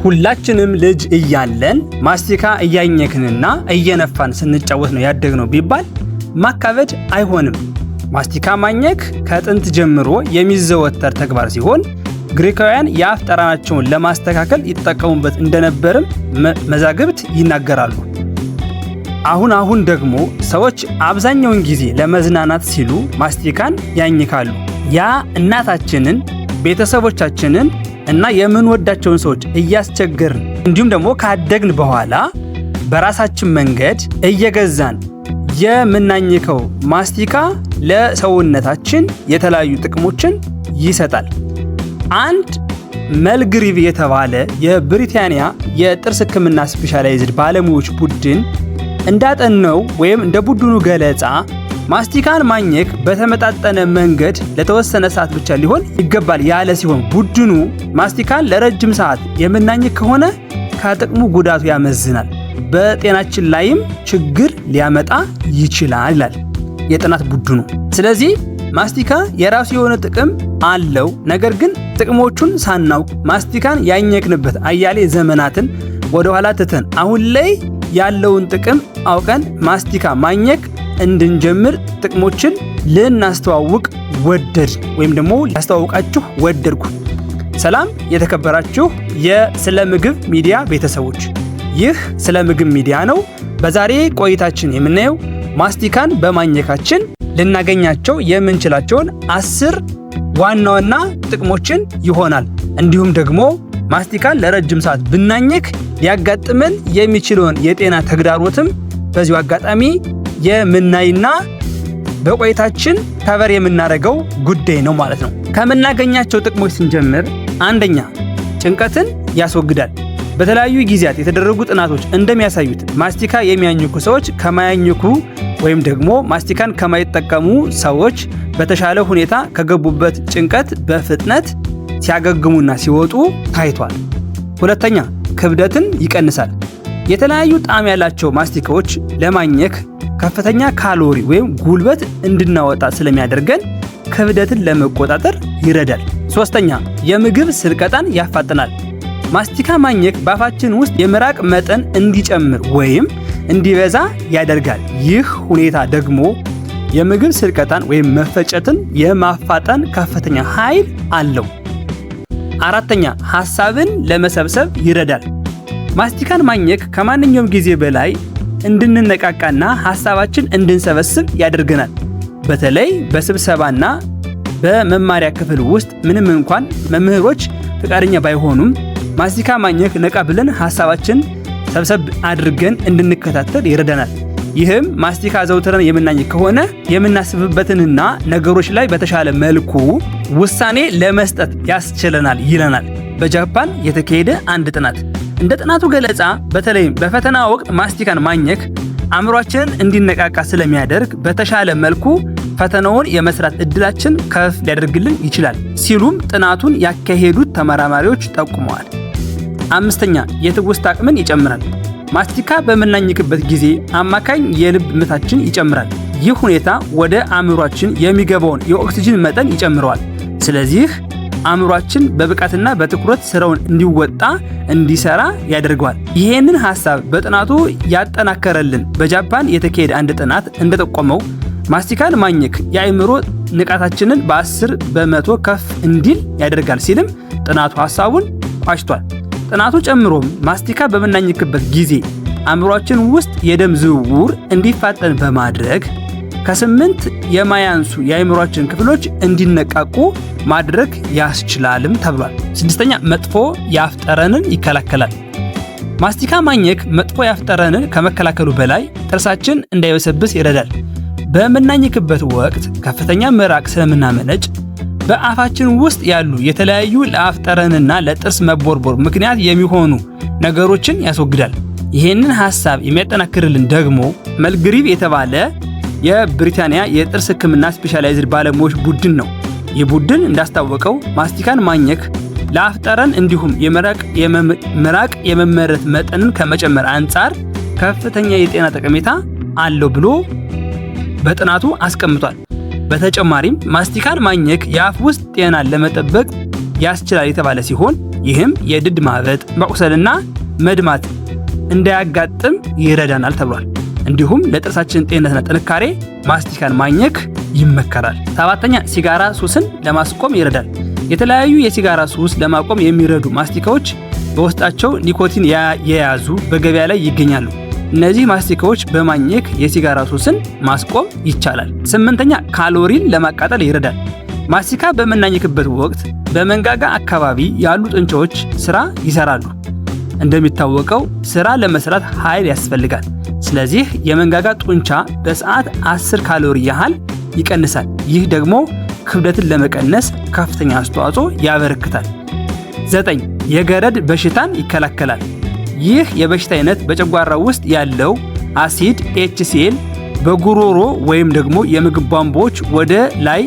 ሁላችንም ልጅ እያለን ማስቲካ እያኘክንና እየነፋን ስንጫወት ነው ያደግነው ቢባል ማካበድ አይሆንም። ማስቲካ ማኘክ ከጥንት ጀምሮ የሚዘወተር ተግባር ሲሆን ግሪካውያን የአፍ ጠረናቸውን ለማስተካከል ይጠቀሙበት እንደነበርም መዛግብት ይናገራሉ። አሁን ደግሞ ሰዎች አብዛኛውን ጊዜ ለመዝናናት ሲሉ ማስቲካን ያኝካሉ። ያ እናታችንን፣ ቤተሰቦቻችንን እና የምንወዳቸውን ሰዎች እያስቸገርን እንዲሁም ደግሞ ካደግን በኋላ በራሳችን መንገድ እየገዛን የምናኝከው ማስቲካ ለሰውነታችን የተለያዩ ጥቅሞችን ይሰጣል። አንድ መልግሪቭ የተባለ የብሪታንያ የጥርስ ሕክምና ስፔሻላይዝድ ባለሙያዎች ቡድን እንዳጠነው ወይም እንደ ቡድኑ ገለጻ ማስቲካን ማኘክ በተመጣጠነ መንገድ ለተወሰነ ሰዓት ብቻ ሊሆን ይገባል ያለ ሲሆን ቡድኑ ማስቲካን ለረጅም ሰዓት የምናኝክ ከሆነ ከጥቅሙ ጉዳቱ ያመዝናል፣ በጤናችን ላይም ችግር ሊያመጣ ይችላል ይላል የጥናት ቡድኑ። ስለዚህ ማስቲካ የራሱ የሆነ ጥቅም አለው። ነገር ግን ጥቅሞቹን ሳናውቅ ማስቲካን ያኘክንበት አያሌ ዘመናትን ወደ ኋላ ትተን አሁን ላይ ያለውን ጥቅም አውቀን ማስቲካ ማኘክ እንድንጀምር ጥቅሞችን ልናስተዋውቅ ወደድ ወይም ደግሞ ላስተዋውቃችሁ ወደድኩ። ሰላም የተከበራችሁ የስለ ምግብ ሚዲያ ቤተሰቦች፣ ይህ ስለ ምግብ ሚዲያ ነው። በዛሬ ቆይታችን የምናየው ማስቲካን በማኘካችን ልናገኛቸው የምንችላቸውን 10 ዋና ዋና ጥቅሞችን ይሆናል። እንዲሁም ደግሞ ማስቲካን ለረጅም ሰዓት ብናኘክ ሊያጋጥመን የሚችለውን የጤና ተግዳሮትም በዚሁ አጋጣሚ የምናይና በቆይታችን ከበር የምናደርገው ጉዳይ ነው ማለት ነው። ከምናገኛቸው ጥቅሞች ስንጀምር፣ አንደኛ ጭንቀትን ያስወግዳል። በተለያዩ ጊዜያት የተደረጉ ጥናቶች እንደሚያሳዩት ማስቲካ የሚያኝኩ ሰዎች ከማያኝኩ ወይም ደግሞ ማስቲካን ከማይጠቀሙ ሰዎች በተሻለ ሁኔታ ከገቡበት ጭንቀት በፍጥነት ሲያገግሙና ሲወጡ ታይቷል። ሁለተኛ ክብደትን ይቀንሳል። የተለያዩ ጣዕም ያላቸው ማስቲካዎች ለማኘክ ከፍተኛ ካሎሪ ወይም ጉልበት እንድናወጣ ስለሚያደርገን ክብደትን ለመቆጣጠር ይረዳል። ሶስተኛ የምግብ ስርቀጣን ያፋጥናል። ማስቲካ ማኘክ በአፋችን ውስጥ የምራቅ መጠን እንዲጨምር ወይም እንዲበዛ ያደርጋል። ይህ ሁኔታ ደግሞ የምግብ ስርቀጣን ወይም መፈጨትን የማፋጠን ከፍተኛ ኃይል አለው። አራተኛ ሐሳብን ለመሰብሰብ ይረዳል። ማስቲካን ማኘክ ከማንኛውም ጊዜ በላይ እንድንነቃቃና ሐሳባችን እንድንሰበስብ ያደርገናል። በተለይ በስብሰባና በመማሪያ ክፍል ውስጥ ምንም እንኳን መምህሮች ፈቃደኛ ባይሆኑም ማስቲካ ማኘክ ነቃ ብለን ሐሳባችን ሰብሰብ አድርገን እንድንከታተል ይረዳናል። ይህም ማስቲካ ዘውትረን የምናኝክ ከሆነ የምናስብበትንና ነገሮች ላይ በተሻለ መልኩ ውሳኔ ለመስጠት ያስችለናል ይለናል በጃፓን የተካሄደ አንድ ጥናት። እንደ ጥናቱ ገለጻ በተለይም በፈተና ወቅት ማስቲካን ማኘክ አእምሯችንን እንዲነቃቃ ስለሚያደርግ በተሻለ መልኩ ፈተናውን የመስራት እድላችን ከፍ ሊያደርግልን ይችላል ሲሉም ጥናቱን ያካሄዱት ተመራማሪዎች ጠቁመዋል። አምስተኛ የትውስታ አቅምን ይጨምራል። ማስቲካ በምናኝክበት ጊዜ አማካኝ የልብ ምታችን ይጨምራል። ይህ ሁኔታ ወደ አእምሯችን የሚገባውን የኦክሲጅን መጠን ይጨምረዋል። ስለዚህ አእምሯችን በብቃትና በትኩረት ስራውን እንዲወጣ እንዲሰራ ያደርገዋል። ይሄንን ሐሳብ በጥናቱ ያጠናከረልን በጃፓን የተካሄደ አንድ ጥናት እንደጠቆመው ማስቲካን ማኘክ የአእምሮ ንቃታችንን በ10% ከፍ እንዲል ያደርጋል ሲልም ጥናቱ ሐሳቡን ቋጭቷል። ጥናቱ ጨምሮም ማስቲካ በምናኝክበት ጊዜ አእምሯችን ውስጥ የደም ዝውውር እንዲፋጠን በማድረግ ከ8 የማያንሱ የአእምሯችን ክፍሎች እንዲነቃቁ ማድረግ ያስችላልም ተብሏል። ስድስተኛ መጥፎ የአፍ ጠረንን ይከላከላል። ማስቲካ ማኘክ መጥፎ የአፍ ጠረንን ከመከላከሉ በላይ ጥርሳችን እንዳይበሰብስ ይረዳል። በምናኝክበት ወቅት ከፍተኛ ምራቅ ስለምናመነጭ በአፋችን ውስጥ ያሉ የተለያዩ ለአፍ ጠረንና ለጥርስ መቦርቦር ምክንያት የሚሆኑ ነገሮችን ያስወግዳል። ይህንን ሐሳብ የሚያጠናክርልን ደግሞ መልግሪቭ የተባለ የብሪታንያ የጥርስ ሕክምና ስፔሻላይዝድ ባለሙያዎች ቡድን ነው። ይህ ቡድን እንዳስታወቀው ማስቲካን ማኘክ ለአፍ ጠረን እንዲሁም የምራቅ የመመረት መጠንን ከመጨመር አንጻር ከፍተኛ የጤና ጠቀሜታ አለው ብሎ በጥናቱ አስቀምጧል። በተጨማሪም ማስቲካን ማኘክ የአፍ ውስጥ ጤናን ለመጠበቅ ያስችላል የተባለ ሲሆን ይህም የድድ ማበጥ፣ መቁሰልና መድማት እንዳያጋጥም ይረዳናል ተብሏል። እንዲሁም ለጥርሳችን ጤንነትና ጥንካሬ ማስቲካን ማኘክ ይመከራል። 7ኛ ሲጋራ ሱስን ለማስቆም ይረዳል። የተለያዩ የሲጋራ ሱስ ለማቆም የሚረዱ ማስቲካዎች በውስጣቸው ኒኮቲን የያዙ በገበያ ላይ ይገኛሉ። እነዚህ ማስቲካዎች በማኘክ የሲጋራ ሱስን ማስቆም ይቻላል። 8ኛ ካሎሪን ለማቃጠል ይረዳል። ማስቲካ በምናኝክበት ወቅት በመንጋጋ አካባቢ ያሉ ጡንቻዎች ስራ ይሰራሉ። እንደሚታወቀው ስራ ለመስራት ኃይል ያስፈልጋል። ስለዚህ የመንጋጋ ጡንቻ በሰዓት 10 ካሎሪ ያህል ይቀንሳል። ይህ ደግሞ ክብደትን ለመቀነስ ከፍተኛ አስተዋጽኦ ያበረክታል። 9 የገረድ በሽታን ይከላከላል። ይህ የበሽታ አይነት በጨጓራ ውስጥ ያለው አሲድ HCl በጉሮሮ ወይም ደግሞ የምግብ ቧንቧዎች ወደ ላይ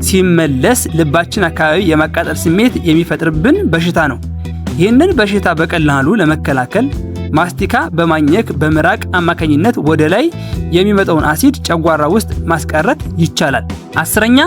ሲመለስ ልባችን አካባቢ የማቃጠል ስሜት የሚፈጥርብን በሽታ ነው። ይህንን በሽታ በቀላሉ ለመከላከል ማስቲካ በማኘክ በምራቅ አማካኝነት ወደ ላይ የሚመጣውን አሲድ ጨጓራ ውስጥ ማስቀረት ይቻላል። 10ኛ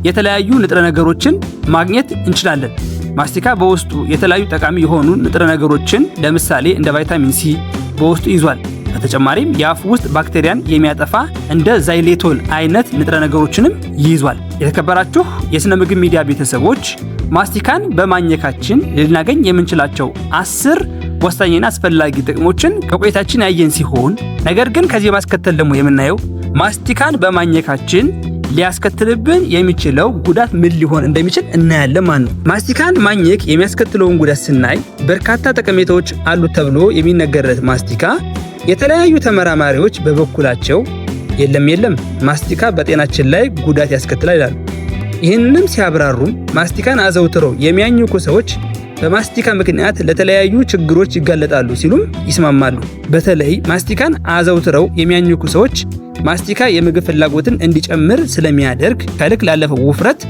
የተለያዩ ንጥረ ነገሮችን ማግኘት እንችላለን። ማስቲካ በውስጡ የተለያዩ ጠቃሚ የሆኑ ንጥረ ነገሮችን ለምሳሌ እንደ ቫይታሚን ሲ በውስጡ ይዟል። በተጨማሪም የአፍ ውስጥ ባክቴሪያን የሚያጠፋ እንደ ዛይሌቶል አይነት ንጥረ ነገሮችንም ይዟል። የተከበራችሁ የስነ ምግብ ሚዲያ ቤተሰቦች ማስቲካን በማኘካችን ልናገኝ የምንችላቸው 10 ወሳኝና አስፈላጊ ጥቅሞችን ከቆይታችን ያየን ሲሆን ነገር ግን ከዚህ ማስከተል ደግሞ የምናየው ማስቲካን በማኘካችን ሊያስከትልብን የሚችለው ጉዳት ምን ሊሆን እንደሚችል እናያለን ማለት ነው። ማስቲካን ማኘክ የሚያስከትለውን ጉዳት ስናይ በርካታ ጠቀሜታዎች አሉት ተብሎ የሚነገርለት ማስቲካ የተለያዩ ተመራማሪዎች በበኩላቸው የለም ማስቲካ በጤናችን ላይ ጉዳት ያስከትላል ይላሉ። ይህንንም ሲያብራሩም ማስቲካን አዘውትረው የሚያኝኩ ሰዎች በማስቲካ ምክንያት ለተለያዩ ችግሮች ይጋለጣሉ ሲሉም ይስማማሉ። በተለይ ማስቲካን አዘውትረው የሚያኝኩ ሰዎች ማስቲካ የምግብ ፍላጎትን እንዲጨምር ስለሚያደርግ ከልክ ላለፈው ውፍረት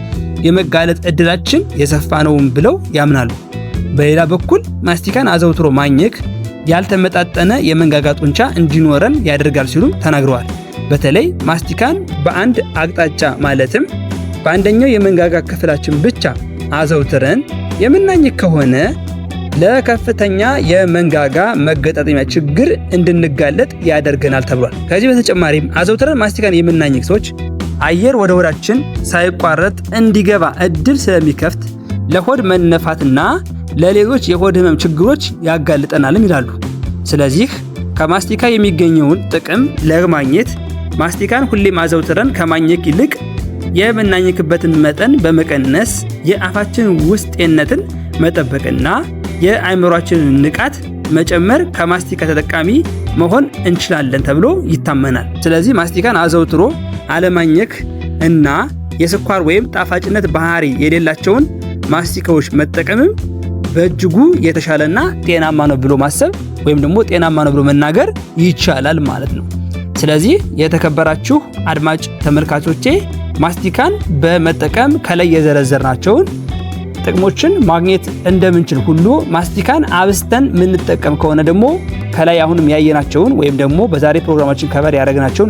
የመጋለጥ እድላችን የሰፋ ነው ብለው ያምናሉ። በሌላ በኩል ማስቲካን አዘውትሮ ማኘክ ያልተመጣጠነ የመንጋጋ ጡንቻ እንዲኖረን ያደርጋል ሲሉም ተናግረዋል። በተለይ ማስቲካን በአንድ አቅጣጫ ማለትም በአንደኛው የመንጋጋ ክፍላችን ብቻ አዘውትረን የምናኝክ ከሆነ ለከፍተኛ የመንጋጋ መገጣጠሚያ ችግር እንድንጋለጥ ያደርገናል ተብሏል። ከዚህ በተጨማሪም አዘውትረን ማስቲካን የምናኝክ ሰዎች አየር ወደ ሆዳችን ሳይቋረጥ እንዲገባ እድል ስለሚከፍት ለሆድ መነፋትና ለሌሎች የሆድ ህመም ችግሮች ያጋልጠናልም ይላሉ። ስለዚህ ከማስቲካ የሚገኘውን ጥቅም ለማግኘት ማስቲካን ሁሌም አዘውትረን ከማኘክ ይልቅ የምናኝክበትን መጠን በመቀነስ የአፋችን ውስጥ ጤንነትን መጠበቅና የአእምሯችንን ንቃት መጨመር ከማስቲካ ተጠቃሚ መሆን እንችላለን ተብሎ ይታመናል። ስለዚህ ማስቲካን አዘውትሮ አለማኘክ እና የስኳር ወይም ጣፋጭነት ባህሪ የሌላቸውን ማስቲካዎች መጠቀምም በእጅጉ የተሻለና ጤናማ ነው ብሎ ማሰብ ወይም ደግሞ ጤናማ ነው ብሎ መናገር ይቻላል ማለት ነው። ስለዚህ የተከበራችሁ አድማጭ ተመልካቾቼ ማስቲካን በመጠቀም ከላይ የዘረዘርናቸውን ጥቅሞችን ማግኘት እንደምንችል ሁሉ ማስቲካን አብስተን የምንጠቀም ከሆነ ደግሞ ከላይ አሁንም ያየናቸውን ወይም ደግሞ በዛሬ ፕሮግራማችን ከበር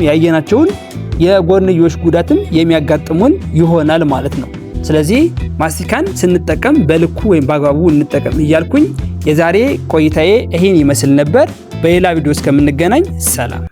ያየናቸውን የጎንዮሽ ጉዳትም የሚያጋጥሙን ይሆናል ማለት ነው። ስለዚህ ማስቲካን ስንጠቀም በልኩ ወይም በአግባቡ እንጠቀም እያልኩኝ የዛሬ ቆይታዬ ይሄን ይመስል ነበር። በሌላ ቪዲዮ እስከምንገናኝ ሰላም።